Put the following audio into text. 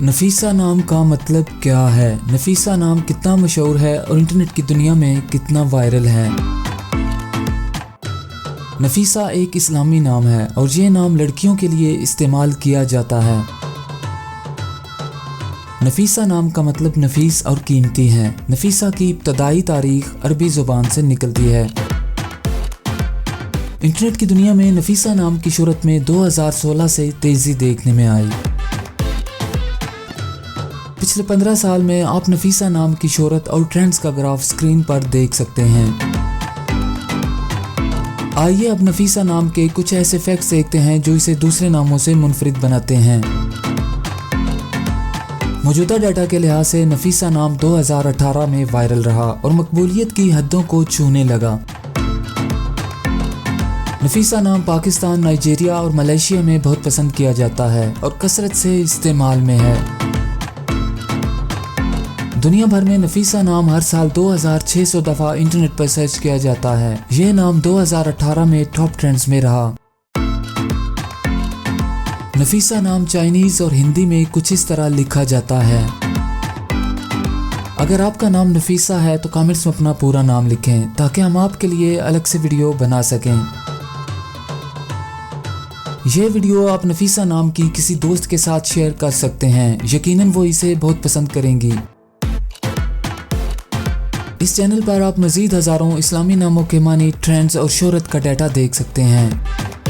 नफीसा नाम का मतलब क्या है? नफीसा नाम कितना मशहूर है और इंटरनेट की दुनिया में कितना वायरल है? नफीसा एक इस्लामी नाम है और ये नाम लड़कियों के लिए इस्तेमाल किया जाता है। नफीसा नाम का मतलब नफीस और कीमती है। नफीसा की इब्तदाई तारीख अरबी ज़ुबान से निकलती है। इंटरनेट की दुनिया में नफीसा नाम की शोहरत में 2016 से तेज़ी देखने में आई। पिछले 15 साल में आप नफीसा नाम की शोहरत और ट्रेंड्स का ग्राफ स्क्रीन पर देख सकते हैं। आइए अब नफीसा नाम के कुछ ऐसे फैक्ट्स देखते हैं जो इसे दूसरे नामों से मुनफरिद बनाते हैं। मौजूदा डाटा के लिहाज से नफीसा नाम 2018 में वायरल रहा और मकबूलियत की हदों को छूने लगा। नफीसा नाम पाकिस्तान, नाइजीरिया और मलेशिया में बहुत पसंद किया जाता है और कसरत से इस्तेमाल में है। दुनिया भर में नफीसा नाम हर साल 2600 दफ़ा इंटरनेट पर सर्च किया जाता है। यह नाम 2018 में टॉप ट्रेंड्स में रहा। नफीसा नाम चाइनीज़ और हिंदी में कुछ इस तरह लिखा जाता है। अगर आपका नाम नफीसा है तो कमेंट्स में अपना पूरा नाम लिखें ताकि हम आपके लिए अलग से वीडियो बना सकें। यह वीडियो आप नफीसा नाम की किसी दोस्त के साथ शेयर कर सकते हैं। यकीनन वो इसे बहुत पसंद करेंगी। इस चैनल पर आप मज़ीद हज़ारों इस्लामी नामों के मानी, ट्रेंड्स और शोहरत का डाटा देख सकते हैं।